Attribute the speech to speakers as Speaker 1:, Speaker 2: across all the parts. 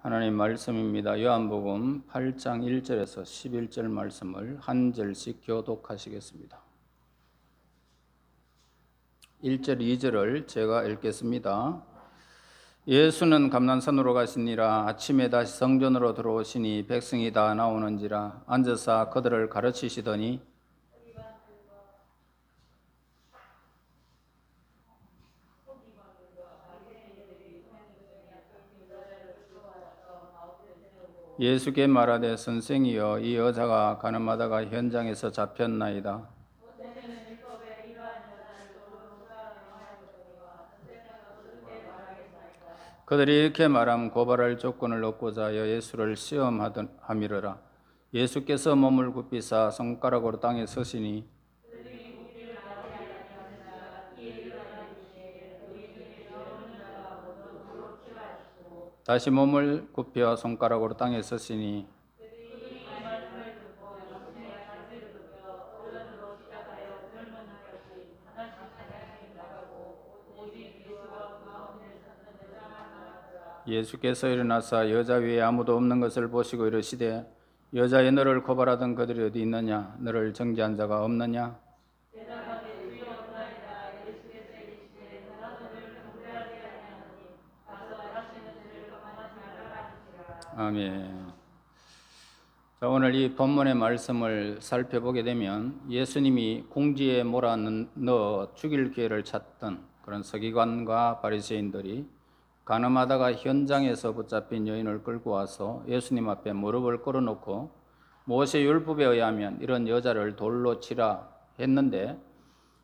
Speaker 1: 하나님 말씀입니다. 요한복음 8장 1절에서 11절 말씀을 한 절씩 교독하시겠습니다. 1절, 2절을 제가 읽겠습니다. 예수는 감난산으로 가시니라. 아침에 다시 성전으로 들어오시니 백성이 다 나오는지라 앉아서 그들을 가르치시더니 예수께 말하되 선생이여 이 여자가 가늠하다가 현장에서 잡혔나이다. 그들이 이렇게 말하면 고발할 조건을 얻고자 하여 예수를 시험함이러라. 예수께서 몸을 굽히사 손가락으로 땅에 서시니 다시 몸을 굽혀 손가락으로 땅에 서시니 예수께서 일어나사 여자 위에 아무도 없는 것을 보시고 이르시되 여자여 너를 고발하던 그들이 어디 있느냐? 너를 정죄한 자가 없느냐? 아멘. 자, 오늘 이 본문의 말씀을 살펴보게 되면 예수님이 궁지에 몰아넣어 죽일 기회를 찾던 그런 서기관과 바리새인들이 간음하다가 현장에서 붙잡힌 여인을 끌고 와서 예수님 앞에 무릎을 꿇어놓고 모세 율법에 의하면 이런 여자를 돌로 치라 했는데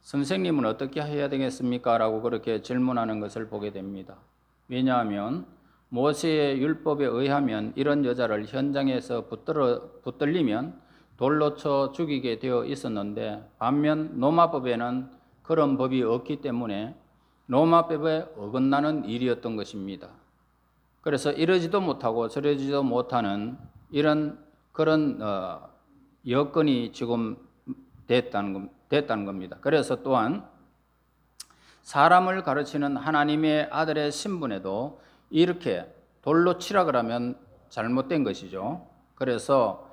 Speaker 1: 선생님은 어떻게 해야 되겠습니까? 라고 그렇게 질문하는 것을 보게 됩니다. 왜냐하면 모세의 율법에 의하면 이런 여자를 현장에서 붙들리면 돌로 쳐 죽이게 되어 있었는데 반면 로마법에는 그런 법이 없기 때문에 로마법에 어긋나는 일이었던 것입니다. 그래서 이러지도 못하고 저러지도 못하는 이런 그런 여건이 지금 됐다는 겁니다. 그래서 또한 사람을 가르치는 하나님의 아들의 신분에도 이렇게 돌로 치라 그러면 잘못된 것이죠. 그래서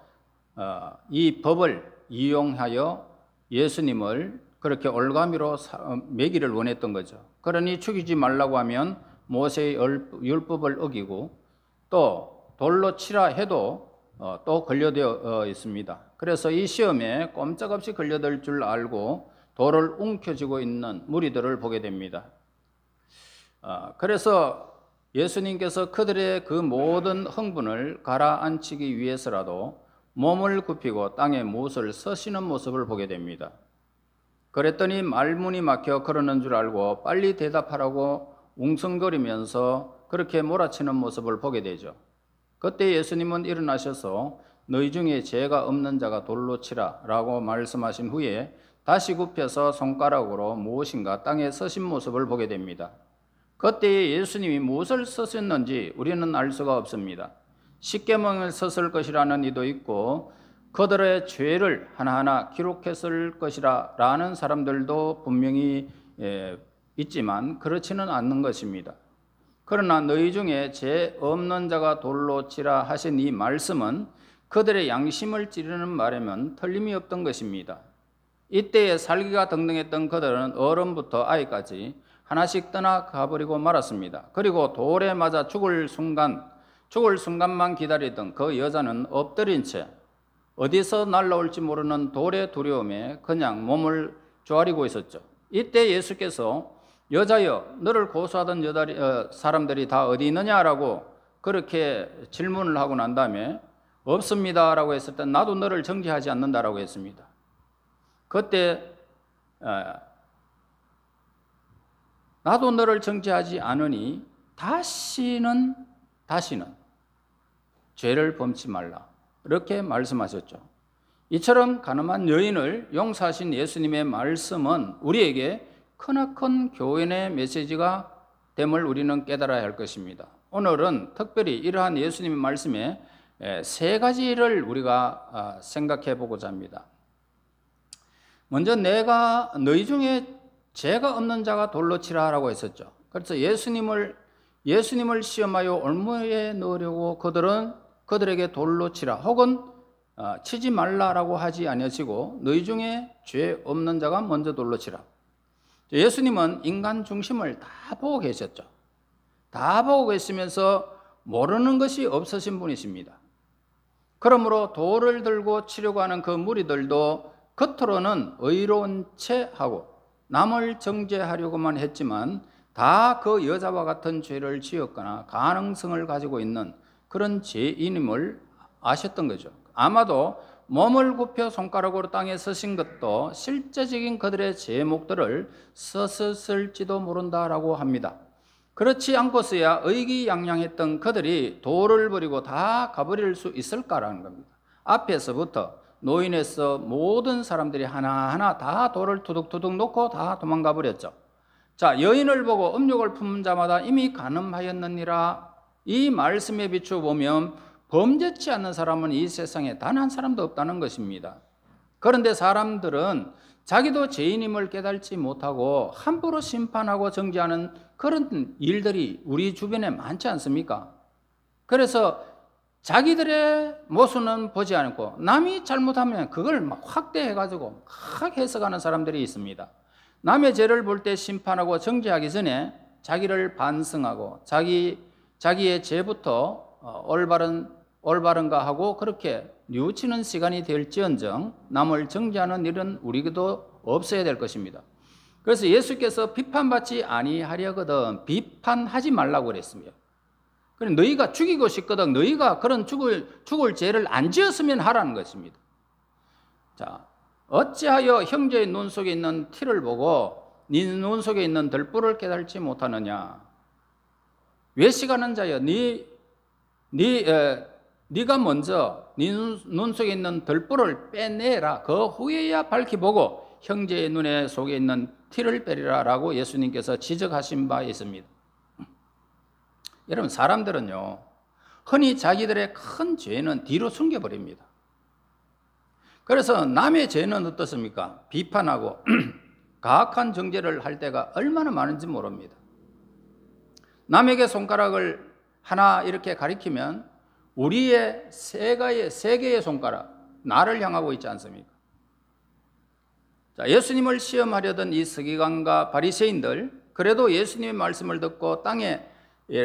Speaker 1: 이 법을 이용하여 예수님을 그렇게 올가미로 매기를 원했던 거죠. 그러니 죽이지 말라고 하면 모세의 율법을 어기고 또 돌로 치라 해도 또 걸려되어 있습니다. 그래서 이 시험에 꼼짝없이 걸려들 줄 알고 돌을 움켜쥐고 있는 무리들을 보게 됩니다. 그래서 예수님께서 그들의 그 모든 흥분을 가라앉히기 위해서라도 몸을 굽히고 땅에 못을 서시는 모습을 보게 됩니다. 그랬더니 말문이 막혀 그러는 줄 알고 빨리 대답하라고 웅성거리면서 그렇게 몰아치는 모습을 보게 되죠. 그때 예수님은 일어나셔서 너희 중에 죄가 없는 자가 돌로 치라 라고 말씀하신 후에 다시 굽혀서 손가락으로 무엇인가 땅에 서신 모습을 보게 됩니다. 그때 예수님이 무엇을 쓰셨는지 우리는 알 수가 없습니다. 십계명을 썼을 것이라는 이도 있고 그들의 죄를 하나하나 기록했을 것이라 라는 사람들도 분명히 있지만 그렇지는 않는 것입니다. 그러나 너희 중에 죄 없는 자가 돌로 치라 하신 이 말씀은 그들의 양심을 찌르는 말이면 틀림이 없던 것입니다. 이때에 살기가 등등했던 그들은 어른부터 아이까지 하나씩 떠나가버리고 말았습니다. 그리고 돌에 맞아 죽을 순간만 기다리던 그 여자는 엎드린 채 어디서 날라올지 모르는 돌의 두려움에 그냥 몸을 조아리고 있었죠. 이때 예수께서 여자여 너를 고소하던 사람들이 다 어디 있느냐라고 그렇게 질문을 하고 난 다음에 없습니다라고 했을 때 나도 너를 정죄하지 않는다라고 했습니다. 그때 나도 너를 정죄하지 않으니 다시는 죄를 범치 말라 이렇게 말씀하셨죠. 이처럼 가늠한 여인을 용서하신 예수님의 말씀은 우리에게 크나큰 교훈의 메시지가 됨을 우리는 깨달아야 할 것입니다. 오늘은 특별히 이러한 예수님의 말씀에 세 가지를 우리가 생각해 보고자 합니다. 먼저 너희 중에 죄가 없는 자가 돌로 치라라고 했었죠. 그래서 예수님을 예수님을 시험하여 올무에 넣으려고 그들에게 돌로 치라 혹은 치지 말라라고 하지 아니하시고 너희 중에 죄 없는 자가 먼저 돌로 치라. 예수님은 인간 중심을 다 보고 계셨죠. 다 보고 계시면서 모르는 것이 없으신 분이십니다. 그러므로 돌을 들고 치려고 하는 그 무리들도 겉으로는 의로운 채 하고 남을 정죄하려고만 했지만 다 그 여자와 같은 죄를 지었거나 가능성을 가지고 있는 그런 죄인임을 아셨던 거죠. 아마도 몸을 굽혀 손가락으로 땅에 서신 것도 실제적인 그들의 제목들을 썼을지도 모른다라고 합니다. 그렇지 않고서야 의기양양했던 그들이 돌을 버리고 다 가버릴 수 있을까라는 겁니다. 앞에서부터 노인에서 모든 사람들이 하나하나 다 돌을 투둑투둑 놓고 다 도망가 버렸죠. 자, 여인을 보고 음욕을 품은 자마다 이미 간음하였느니라. 이 말씀에 비추어 보면 범죄치 않는 사람은 이 세상에 단 한 사람도 없다는 것입니다. 그런데 사람들은 자기도 죄인임을 깨닫지 못하고 함부로 심판하고 정죄하는 그런 일들이 우리 주변에 많지 않습니까? 그래서 자기들의 모습은 보지 않고 남이 잘못하면 그걸 막 확대해가지고 막 해석하는 사람들이 있습니다. 남의 죄를 볼 때 심판하고 정죄하기 전에 자기를 반성하고 자기의 죄부터 올바른가 하고 그렇게 뉘우치는 시간이 될지언정 남을 정죄하는 일은 우리도 없어야 될 것입니다. 그래서 예수께서 비판받지 아니하려거든 비판하지 말라고 그랬습니다. 그래서 너희가 죽이고 싶거든 너희가 그런 죽을 죄를 안 지었으면 하라는 것입니다. 자, 어찌하여 형제의 눈 속에 있는 티를 보고 네 눈 속에 있는 들불을 깨달지 못하느냐? 외식하는 자여 네가 먼저 네 눈 속에 있는 들불을 빼내라. 그 후에야 밝히 보고 형제의 눈에 속에 있는 티를 빼리라라고 예수님께서 지적하신 바 있습니다. 여러분, 사람들은요 흔히 자기들의 큰 죄는 뒤로 숨겨버립니다. 그래서 남의 죄는 어떻습니까? 비판하고 가혹한 정죄를 할 때가 얼마나 많은지 모릅니다. 남에게 손가락을 하나 이렇게 가리키면 우리의 세 개의 손가락 나를 향하고 있지 않습니까? 자, 예수님을 시험하려던 이 서기관과 바리새인들, 그래도 예수님의 말씀을 듣고 땅에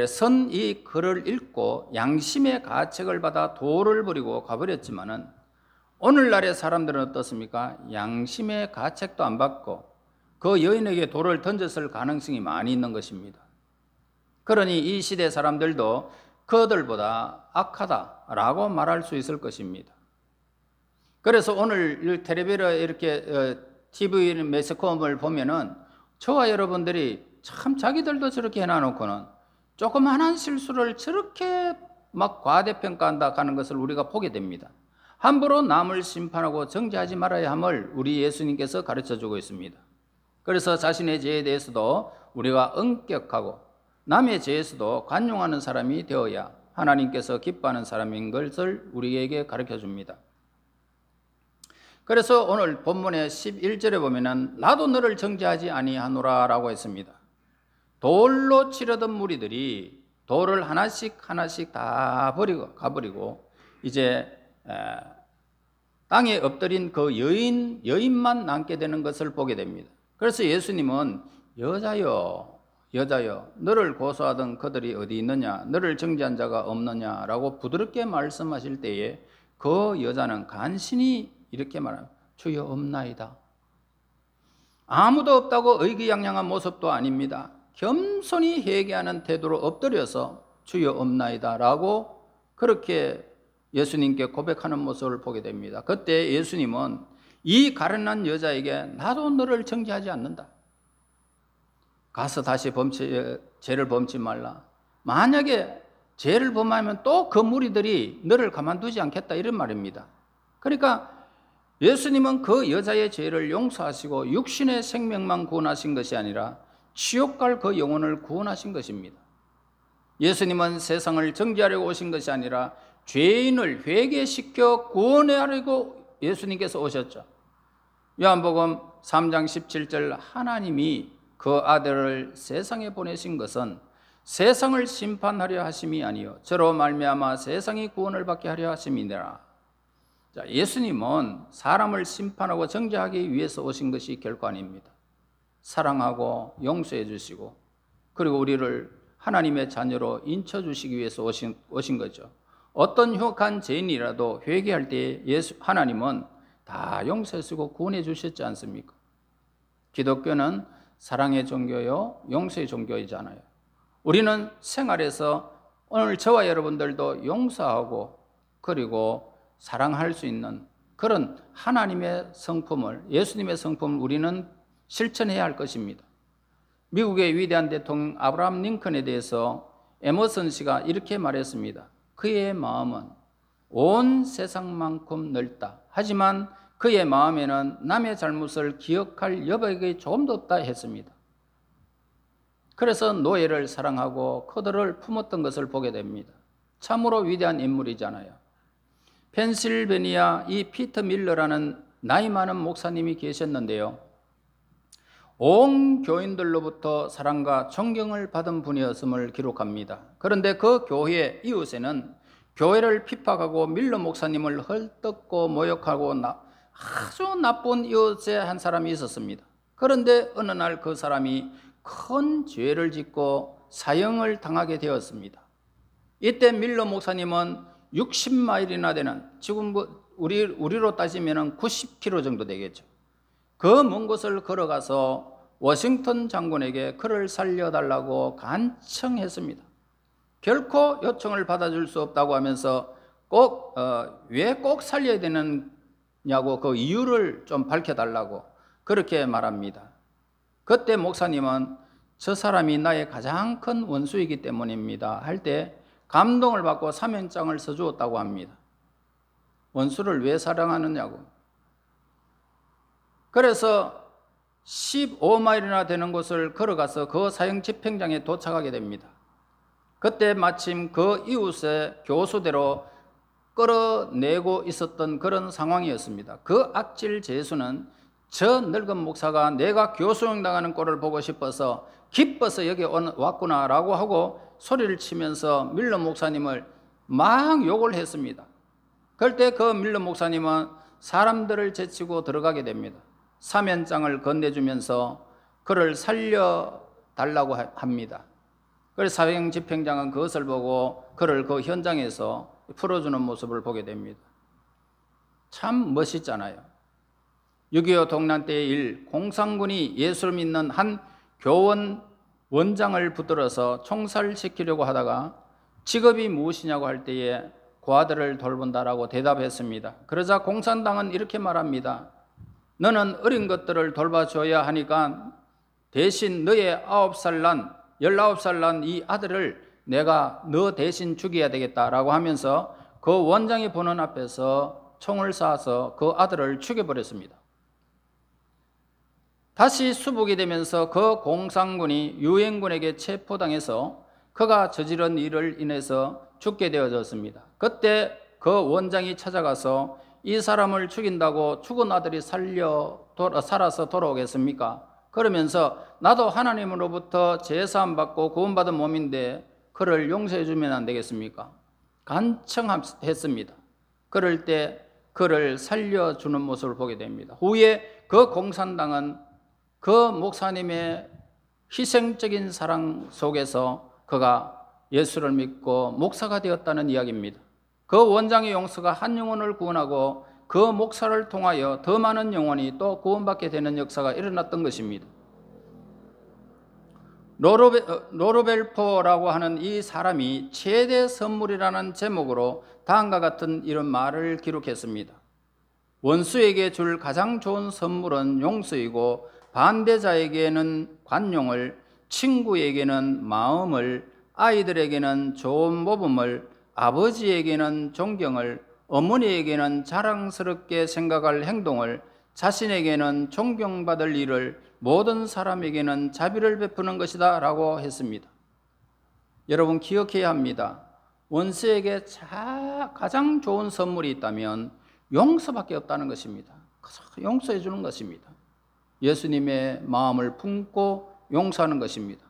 Speaker 1: 선 이 글을 읽고 양심의 가책을 받아 돌을 버리고 가버렸지만은 오늘날의 사람들은 어떻습니까? 양심의 가책도 안 받고 그 여인에게 돌을 던졌을 가능성이 많이 있는 것입니다. 그러니 이 시대 사람들도 그들보다 악하다라고 말할 수 있을 것입니다. 그래서 오늘 텔레비전에 이렇게 TV 매스컴을 보면은 저와 여러분들이 참 자기들도 저렇게 해놔놓고는 조그만한 실수를 저렇게 막 과대평가한다 하는 것을 우리가 보게 됩니다. 함부로 남을 심판하고 정죄하지 말아야 함을 우리 예수님께서 가르쳐주고 있습니다. 그래서 자신의 죄에 대해서도 우리가 엄격하고 남의 죄에서도 관용하는 사람이 되어야 하나님께서 기뻐하는 사람인 것을 우리에게 가르쳐줍니다. 그래서 오늘 본문의 11절에 보면은 나도 너를 정죄하지 아니하노라 라고 했습니다. 돌로 치려던 무리들이 돌을 하나씩 다 가버리고 이제 땅에 엎드린 그 여인만 남게 되는 것을 보게 됩니다. 그래서 예수님은 여자여 너를 고소하던 그들이 어디 있느냐, 너를 정죄한 자가 없느냐라고 부드럽게 말씀하실 때에 그 여자는 간신히 이렇게 말합니다. 주여 없나이다. 아무도 없다고 의기양양한 모습도 아닙니다. 겸손히 회개하는 태도로 엎드려서 주여 없나이다 라고 그렇게 예수님께 고백하는 모습을 보게 됩니다. 그때 예수님은 이 가련한 여자에게 나도 너를 정죄하지 않는다. 가서 다시 죄를 범치 말라. 만약에 죄를 범하면 또 그 무리들이 너를 가만두지 않겠다 이런 말입니다. 그러니까 예수님은 그 여자의 죄를 용서하시고 육신의 생명만 구원하신 것이 아니라 지옥 갈 그 영혼을 구원하신 것입니다. 예수님은 세상을 정죄하려고 오신 것이 아니라 죄인을 회개시켜 구원하려고 예수님께서 오셨죠. 요한복음 3장 17절 하나님이 그 아들을 세상에 보내신 것은 세상을 심판하려 하심이 아니요 저로 말미암아 세상이 구원을 받게 하려 하심이니라. 자, 예수님은 사람을 심판하고 정죄하기 위해서 오신 것이 결코 아닙니다. 사랑하고 용서해 주시고 그리고 우리를 하나님의 자녀로 인쳐주시기 위해서 오신 거죠. 어떤 흉악한 죄인이라도 회개할 때 하나님은 다 용서해 주고 구원해 주셨지 않습니까? 기독교는 사랑의 종교요 용서의 종교이잖아요. 우리는 생활에서 오늘 저와 여러분들도 용서하고 그리고 사랑할 수 있는 그런 하나님의 성품을, 예수님의 성품을 우리는 실천해야 할 것입니다. 미국의 위대한 대통령 아브라함 링컨에 대해서 에머슨 씨가 이렇게 말했습니다. 그의 마음은 온 세상만큼 넓다. 하지만 그의 마음에는 남의 잘못을 기억할 여백이 조금도 없다 했습니다. 그래서 노예를 사랑하고 그들을 품었던 것을 보게 됩니다. 참으로 위대한 인물이잖아요. 펜실베니아 이 피터 밀러라는 나이 많은 목사님이 계셨는데요. 온 교인들로부터 사랑과 존경을 받은 분이었음을 기록합니다. 그런데 그 교회 이웃에는 교회를 핍박하고 밀러 목사님을 헐뜯고 모욕하고 아주 나쁜 이웃의 한 사람이 있었습니다. 그런데 어느 날 그 사람이 큰 죄를 짓고 사형을 당하게 되었습니다. 이때 밀러 목사님은 60마일이나 되는, 지금 우리로 따지면 90km 정도 되겠죠. 그 먼 곳을 걸어가서 워싱턴 장군에게 그를 살려달라고 간청했습니다. 결코 요청을 받아줄 수 없다고 하면서 왜 꼭 살려야 되느냐고 그 이유를 좀 밝혀달라고 그렇게 말합니다. 그때 목사님은 저 사람이 나의 가장 큰 원수이기 때문입니다 할 때 감동을 받고 사면장을 써주었다고 합니다. 원수를 왜 사랑하느냐고. 그래서 15마일이나 되는 곳을 걸어가서 그 사형 집행장에 도착하게 됩니다. 그때 마침 그 이웃의 교수대로 끌어내고 있었던 그런 상황이었습니다. 그 악질 죄수는 저 늙은 목사가 내가 교수형 당하는 꼴을 보고 싶어서 기뻐서 여기 왔구나라고 하고 소리를 치면서 밀러 목사님을 막 욕을 했습니다. 그럴 때 그 밀러 목사님은 사람들을 제치고 들어가게 됩니다. 사면장을 건네주면서 그를 살려달라고 합니다. 그래서 사형 집행장은 그것을 보고 그를 그 현장에서 풀어주는 모습을 보게 됩니다. 참 멋있잖아요. 6.25 동란 때의 일, 공산군이 예수를 믿는 한 교원 원장을 붙들어서 총살시키려고 하다가 직업이 무엇이냐고 할 때에 그 아들을 돌본다라고 대답했습니다. 그러자 공산당은 이렇게 말합니다. 너는 어린 것들을 돌봐줘야 하니까 대신 너의 19살 난 이 아들을 내가 너 대신 죽여야 되겠다라고 하면서 그 원장이 보는 앞에서 총을 쏴서 그 아들을 죽여버렸습니다. 다시 수복이 되면서 그 공산군이 유엔군에게 체포당해서 그가 저지른 일을 인해서 죽게 되어졌습니다. 그때 그 원장이 찾아가서 이 사람을 죽인다고 죽은 아들이 살아서 돌아오겠습니까? 그러면서 나도 하나님으로부터 제사함 받고 구원받은 몸인데 그를 용서해 주면 안 되겠습니까? 간청했습니다. 그럴 때 그를 살려주는 모습을 보게 됩니다. 후에 그 공산당은 그 목사님의 희생적인 사랑 속에서 그가 예수를 믿고 목사가 되었다는 이야기입니다. 그 원장의 용서가 한 영혼을 구원하고 그 목사를 통하여 더 많은 영혼이 또 구원받게 되는 역사가 일어났던 것입니다. 로르벨포라고 하는 이 사람이 최대 선물이라는 제목으로 다음과 같은 이런 말을 기록했습니다. 원수에게 줄 가장 좋은 선물은 용서이고 반대자에게는 관용을, 친구에게는 마음을, 아이들에게는 좋은 모범을, 아버지에게는 존경을, 어머니에게는 자랑스럽게 생각할 행동을, 자신에게는 존경받을 일을, 모든 사람에게는 자비를 베푸는 것이다 라고 했습니다. 여러분 기억해야 합니다. 원수에게 가장 좋은 선물이 있다면 용서밖에 없다는 것입니다. 용서해 주는 것입니다. 예수님의 마음을 품고 용서하는 것입니다.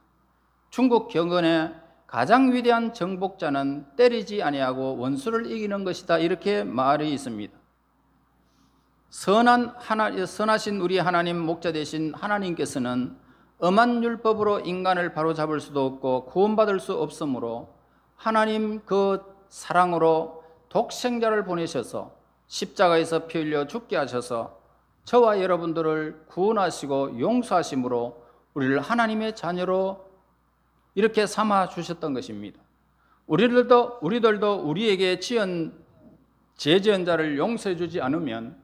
Speaker 1: 중국 경건의 가장 위대한 정복자는 때리지 아니하고 원수를 이기는 것이다. 이렇게 말이 있습니다. 선하신 우리 하나님 목자 되신 하나님께서는 엄한 율법으로 인간을 바로잡을 수도 없고 구원받을 수 없으므로 하나님 그 사랑으로 독생자를 보내셔서 십자가에서 피 흘려 죽게 하셔서 저와 여러분들을 구원하시고 용서하심으로 우리를 하나님의 자녀로 이렇게 삼아 주셨던 것입니다. 우리들도 우리에게 죄지은 자를 용서해 주지 않으면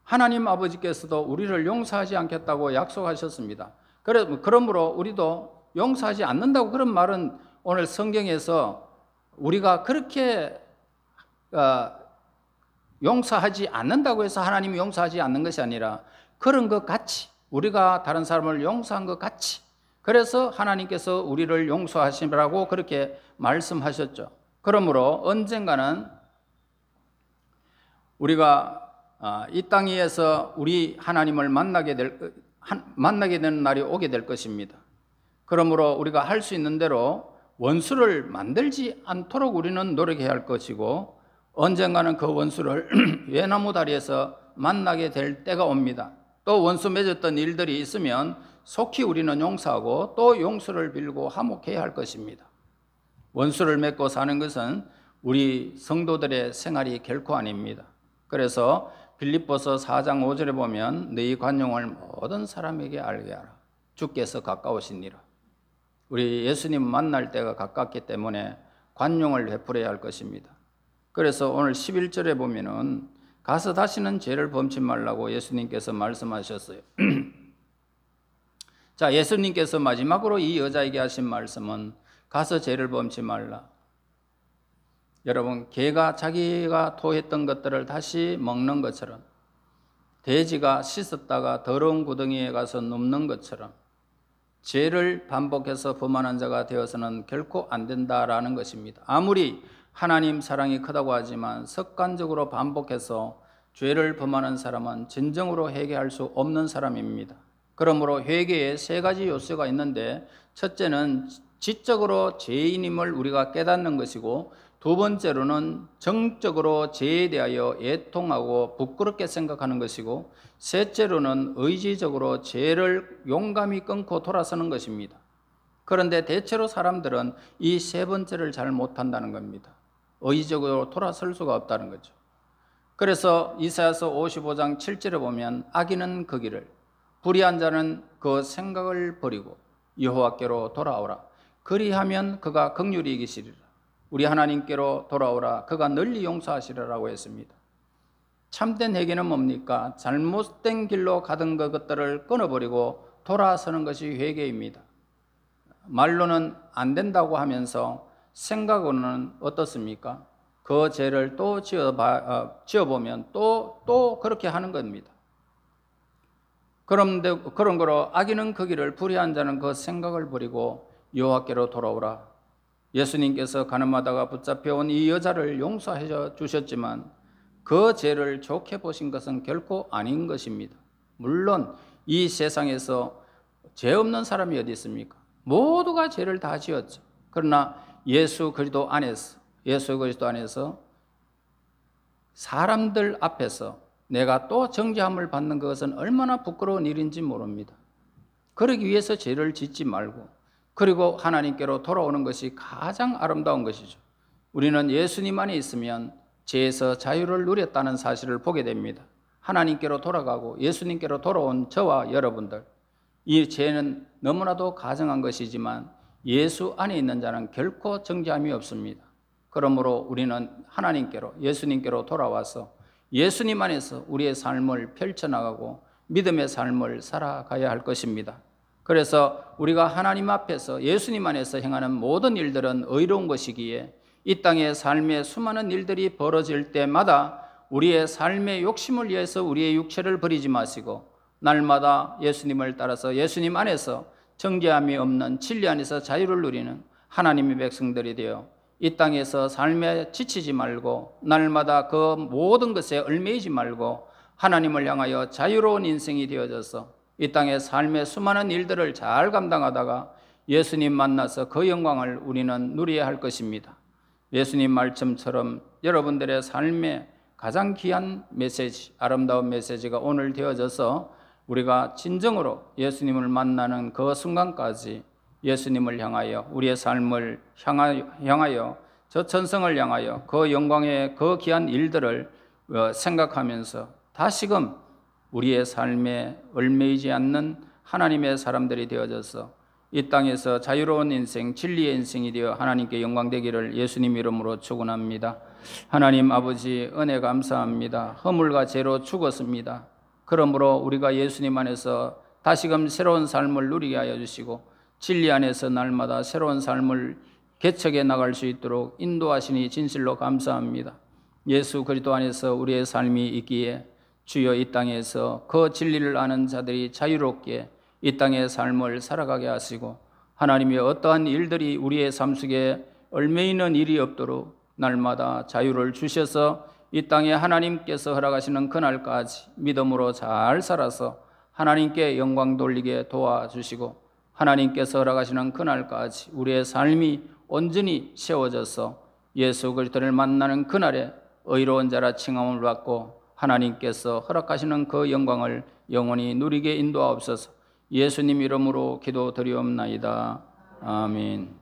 Speaker 1: 하나님 아버지께서도 우리를 용서하지 않겠다고 약속하셨습니다. 그러므로 우리도 용서하지 않는다고 그런 말은 오늘 성경에서 우리가 그렇게 용서하지 않는다고 해서 하나님이 용서하지 않는 것이 아니라 그런 것 같이 우리가 다른 사람을 용서한 것 같이 그래서 하나님께서 우리를 용서하시라고 그렇게 말씀하셨죠. 그러므로 언젠가는 우리가 이 땅 위에서 우리 하나님을 만나게 되는 날이 오게 될 것입니다. 그러므로 우리가 할 수 있는 대로 원수를 만들지 않도록 우리는 노력해야 할 것이고 언젠가는 그 원수를 외나무 다리에서 만나게 될 때가 옵니다. 또 원수 맺었던 일들이 있으면 속히 우리는 용서하고 또 용서를 빌고 화목해야 할 것입니다. 원수를 맺고 사는 것은 우리 성도들의 생활이 결코 아닙니다. 그래서 빌립보서 4장 5절에 보면 너희 관용을 모든 사람에게 알게 하라. 주께서 가까우시니라. 우리 예수님 만날 때가 가깝기 때문에 관용을 베풀어야 할 것입니다. 그래서 오늘 11절에 보면은 가서 다시는 죄를 범치 말라고 예수님께서 말씀하셨어요. 자, 예수님께서 마지막으로 이 여자에게 하신 말씀은 가서 죄를 범치 말라. 여러분, 개가 자기가 토했던 것들을 다시 먹는 것처럼 돼지가 씻었다가 더러운 구덩이에 가서 눕는 것처럼 죄를 반복해서 범하는 자가 되어서는 결코 안 된다라는 것입니다. 아무리 하나님 사랑이 크다고 하지만 습관적으로 반복해서 죄를 범하는 사람은 진정으로 회개할 수 없는 사람입니다. 그러므로 회개에 3가지 요소가 있는데 첫째는 지적으로 죄인임을 우리가 깨닫는 것이고 두 번째로는 정적으로 죄에 대하여 애통하고 부끄럽게 생각하는 것이고 셋째로는 의지적으로 죄를 용감히 끊고 돌아서는 것입니다. 그런데 대체로 사람들은 이 3번째를 잘 못한다는 겁니다. 의지적으로 돌아설 수가 없다는 거죠. 그래서 이사야서 55장 7절에 보면 악인은 그 길을 불의한 자는 그 생각을 버리고 여호와께로 돌아오라. 그리하면 그가 긍휼히 여기시리라. 우리 하나님께로 돌아오라. 그가 널리 용서하시리라고 했습니다. 참된 회개는 뭡니까? 잘못된 길로 가던 것들을 끊어버리고 돌아서는 것이 회개입니다. 말로는 안 된다고 하면서 생각으로는 어떻습니까? 그 죄를 또 지어보면 또 그렇게 하는 겁니다. 그런 거로 악인은 그 길을 불의한 자는 그 생각을 버리고 여호와께로 돌아오라. 예수님께서 가늠하다가 붙잡혀온 이 여자를 용서해 주셨지만 그 죄를 좋게 보신 것은 결코 아닌 것입니다. 물론 이 세상에서 죄 없는 사람이 어디 있습니까? 모두가 죄를 다 지었죠. 그러나 예수 그리스도 안에서 사람들 앞에서 내가 또 정죄함을 받는 것은 얼마나 부끄러운 일인지 모릅니다. 그러기 위해서 죄를 짓지 말고 그리고 하나님께로 돌아오는 것이 가장 아름다운 것이죠. 우리는 예수님 안에 있으면 죄에서 자유를 누렸다는 사실을 보게 됩니다. 하나님께로 돌아가고 예수님께로 돌아온 저와 여러분들, 이 죄는 너무나도 가증한 것이지만 예수 안에 있는 자는 결코 정죄함이 없습니다. 그러므로 우리는 하나님께로 예수님께로 돌아와서 예수님 안에서 우리의 삶을 펼쳐나가고 믿음의 삶을 살아가야 할 것입니다. 그래서 우리가 하나님 앞에서 예수님 안에서 행하는 모든 일들은 의로운 것이기에 이 땅의 삶의 수많은 일들이 벌어질 때마다 우리의 삶의 욕심을 위해서 우리의 육체를 버리지 마시고 날마다 예수님을 따라서 예수님 안에서 정죄함이 없는 진리 안에서 자유를 누리는 하나님의 백성들이 되어 이 땅에서 삶에 지치지 말고 날마다 그 모든 것에 얽매이지 말고 하나님을 향하여 자유로운 인생이 되어져서 이 땅의 삶의 수많은 일들을 잘 감당하다가 예수님 만나서 그 영광을 우리는 누려야 할 것입니다. 예수님 말씀처럼 여러분들의 삶에 가장 귀한 메시지, 아름다운 메시지가 오늘 되어져서 우리가 진정으로 예수님을 만나는 그 순간까지 예수님을 향하여, 우리의 삶을 향하여, 저 천성을 향하여 그 영광의 그 귀한 일들을 생각하면서 다시금 우리의 삶에 얽매이지 않는 하나님의 사람들이 되어져서 이 땅에서 자유로운 인생, 진리의 인생이 되어 하나님께 영광되기를 예수님 이름으로 축원합니다. 하나님 아버지, 은혜 감사합니다. 허물과 죄로 죽었습니다. 그러므로 우리가 예수님 안에서 다시금 새로운 삶을 누리게 하여 주시고 진리 안에서 날마다 새로운 삶을 개척해 나갈 수 있도록 인도하시니 진실로 감사합니다. 예수 그리스도 안에서 우리의 삶이 있기에 주여 이 땅에서 그 진리를 아는 자들이 자유롭게 이 땅의 삶을 살아가게 하시고 하나님의 어떠한 일들이 우리의 삶 속에 얽매이는 일이 없도록 날마다 자유를 주셔서 이 땅에 하나님께서 허락하시는 그날까지 믿음으로 잘 살아서 하나님께 영광 돌리게 도와주시고 하나님께서 허락하시는 그날까지 우리의 삶이 온전히 세워져서 예수 그리스도를 만나는 그날에 의로운 자라 칭함을 받고 하나님께서 허락하시는 그 영광을 영원히 누리게 인도하옵소서. 예수님 이름으로 기도드리옵나이다. 아멘.